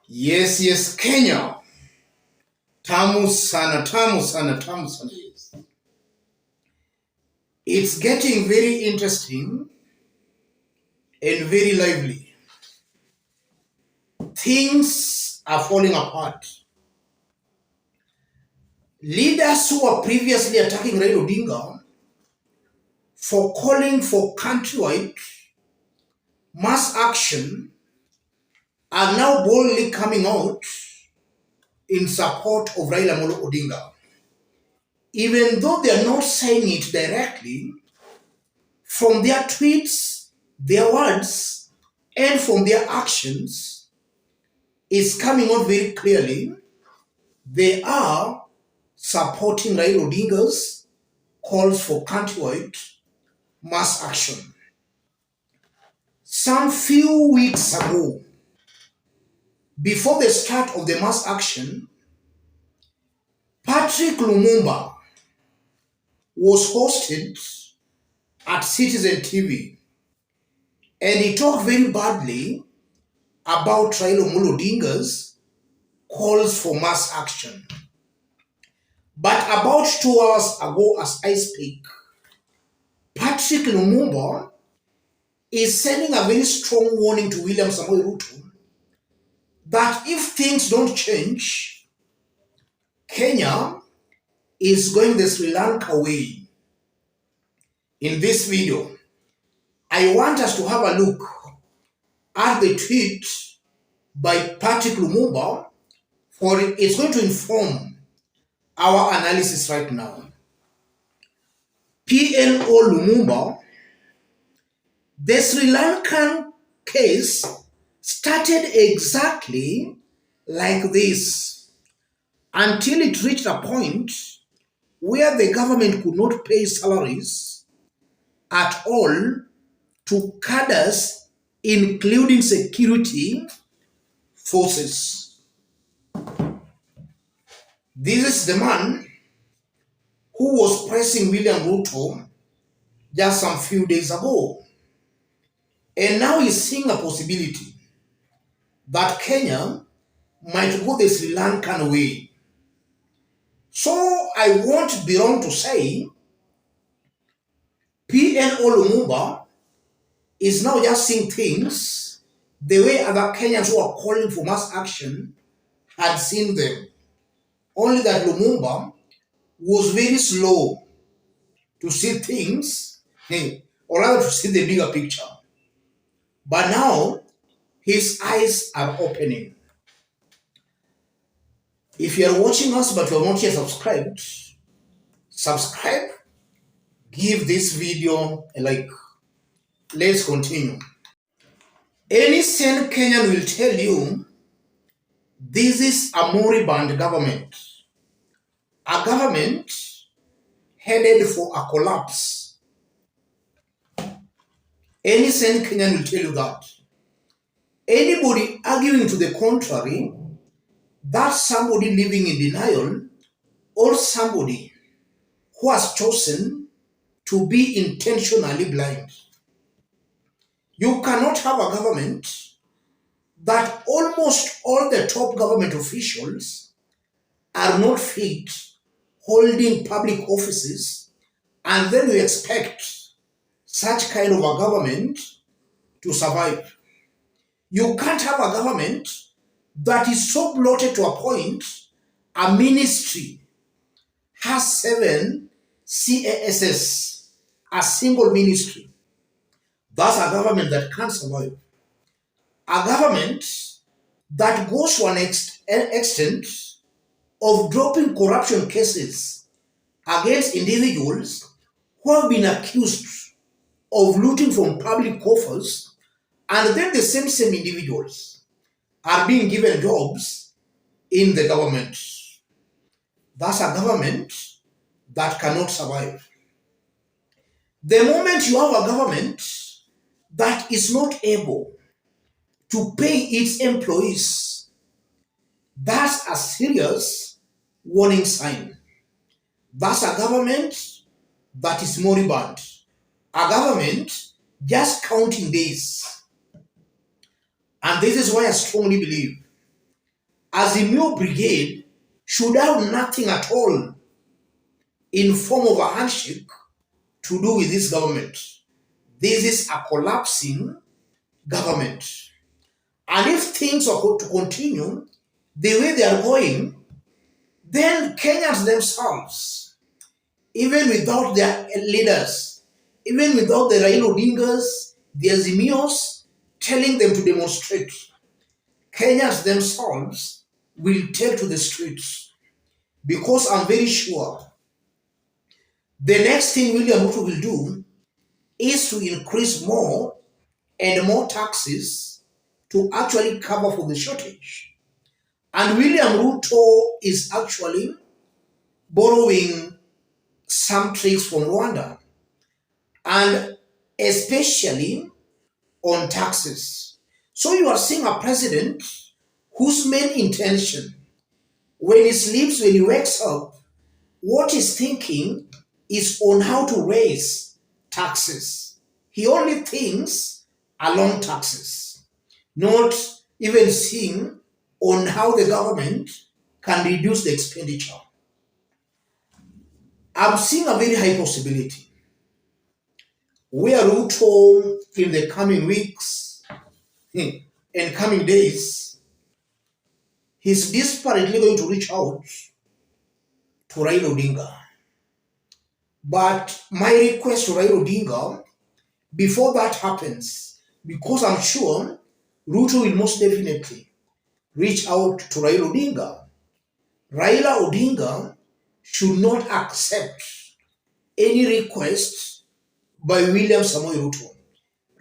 Yes, Kenya. Tamu sana, tamu sana, tamu sana. Yes. It's getting very interesting and very lively. Things are falling apart. Leaders who were previously attacking Raila Odinga for calling for countrywide mass action are now boldly coming out in support of Raila Odinga. Even though they are not saying it directly, from their tweets, their words, and from their actions, is coming out very clearly. They are supporting Raila Odinga's calls for countrywide mass action. Some few weeks ago, before the start of the mass action, Patrick Lumumba was hosted at Citizen TV, and he talked very badly about Raila Odinga's calls for mass action. But about 2 hours ago, as I speak, Patrick Lumumba is sending a very strong warning to William Samoei Ruto that if things don't change, Kenya is going the Sri Lanka way. In this video, I want us to have a look at the tweet by Patrick Lumumba, for it's going to inform our analysis right now. PLO Lumumba, the Sri Lankan case started exactly like this until it reached a point where the government could not pay salaries at all to cadres, including security forces. This is the man who was pressing William Ruto just some few days ago. And now he's seeing a possibility that Kenya might go the Sri Lankan way. So I won't be wrong to say PLO Lumumba is now just seeing things the way other Kenyans who are calling for mass action had seen them. Only that Lumumba was very slow to see things, or rather to see the bigger picture. But now his eyes are opening. If you are watching us but you are not yet subscribed, subscribe, give this video a like. Let's continue. Any sane Kenyan will tell you this is a moribund government. A government headed for a collapse. Any sane Kenyan will tell you that. Anybody arguing to the contrary, that's somebody living in denial or somebody who has chosen to be intentionally blind. You cannot have a government that almost all the top government officials are not fit holding public offices, and then you expect such kind of a government to survive. You can't have a government that is so bloated to a point a ministry has 7 CASs, a single ministry. That's a government that can't survive. A government that goes to an extent of dropping corruption cases against individuals who have been accused of looting from public coffers, and then the same individuals are being given jobs in the government. That's a government that cannot survive. The moment you have a government that is not able to pay its employees, that's a serious warning sign. That's a government that is moribund. A government just counting days. And this is why I strongly believe Azimio Brigade should have nothing at all in form of a handshake to do with this government. This is a collapsing government. And if things are going to continue the way they are going, then Kenyans themselves, even without their leaders, even without the Raila Odingas, the Azimios telling them to demonstrate, Kenyans themselves will take to the streets. Because I'm very sure the next thing William Ruto will do is to increase more and more taxes to actually cover for the shortage. And William Ruto is actually borrowing some tricks from Rwanda, and especially on taxes. So you are seeing a president whose main intention, when he sleeps, when he wakes up, what he's thinking is on how to raise taxes. He only thinks along taxes, not even seeing on how the government can reduce the expenditure. I'm seeing a very high possibility where Ruto in the coming weeks and coming days, he's desperately going to reach out to Raila Odinga. But my request to Raila Odinga, before that happens, because I'm sure Ruto will most definitely reach out to Raila Odinga. Raila Odinga should not accept any request by William Samoei Ruto.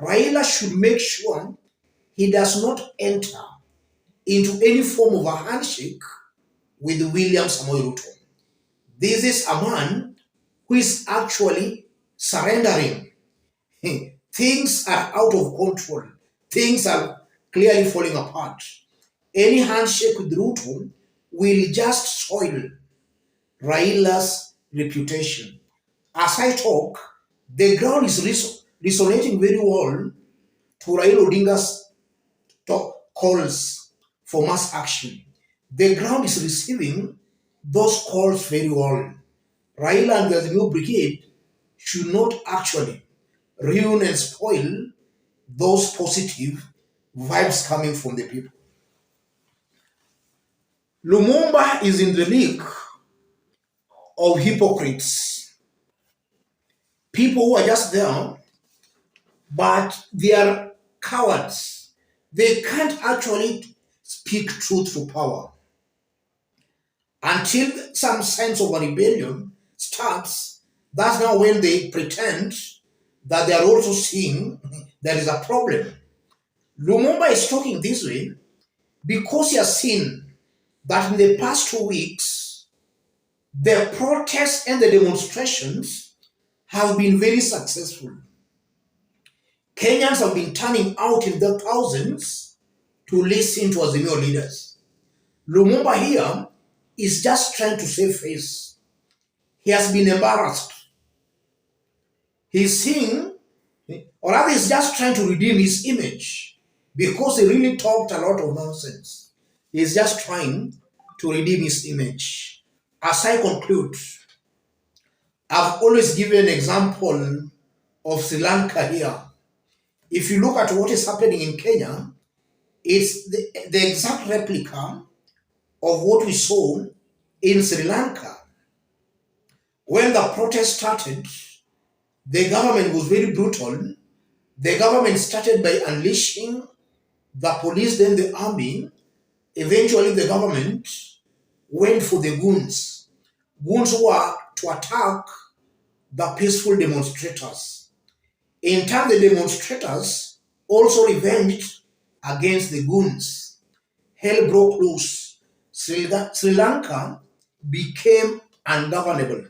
Raila should make sure he does not enter into any form of a handshake with William Samoei Ruto. This is a man who is actually surrendering. Things are out of control. Things are clearly falling apart. Any handshake with Ruto will just soil Raila's reputation. As I talk, the ground is resonating very well to Raila Odinga's calls for mass action. The ground is receiving those calls very well. Raila and the new brigade should not actually ruin and spoil those positive vibes coming from the people. Lumumba is in the league of hypocrites. People who are just there, but they are cowards. They can't actually speak truth to power. Until some sense of a rebellion starts, that's now when they pretend that they are also seeing there is a problem. Lumumba is talking this way because he has seen that in the past 2 weeks, the protests and the demonstrations have been very successful. Kenyans have been turning out in the thousands to listen to Azimio leaders. Lumumba here is just trying to save face. He has been embarrassed. He's seeing, or rather he's just trying to redeem his image because he really talked a lot of nonsense. He's just trying to redeem his image. As I conclude, I've always given an example of Sri Lanka here. If you look at what is happening in Kenya, it's the exact replica of what we saw in Sri Lanka. When the protest started, the government was very brutal. The government started by unleashing the police, then the army. Eventually, the government went for the goons. Goons were to attack the peaceful demonstrators. In turn, the demonstrators also revenged against the goons. Hell broke loose. Sri Lanka became ungovernable.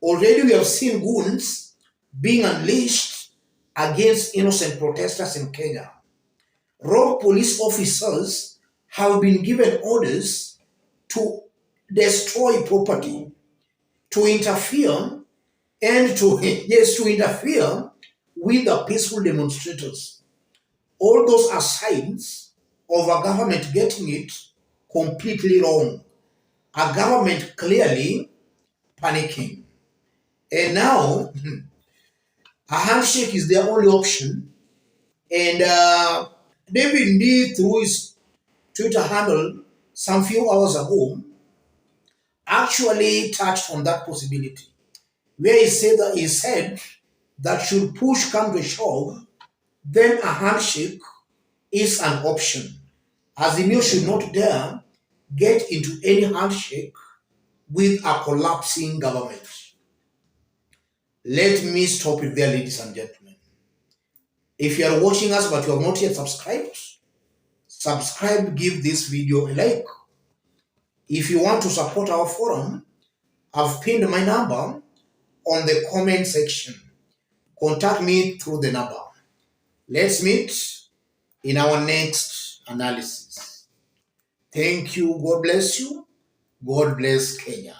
Already we have seen goons being unleashed against innocent protesters in Kenya. Rogue police officers have been given orders to destroy property, to interfere and to interfere with the peaceful demonstrators. All those are signs of a government getting it completely wrong. A government clearly panicking. And now, a handshake is their only option. And David Lee, through his Twitter handle some few hours ago, actually touched on that possibility, where he said that should push come to shove, then a handshake is an option, as the news should not dare get into any handshake with a collapsing government. Let me stop it there, ladies and gentlemen. If you are watching us but you have not yet subscribed, subscribe, give this video a like. If you want to support our forum, I've pinned my number on the comment section. Contact me through the number. Let's meet in our next analysis. Thank you. God bless you. God bless Kenya.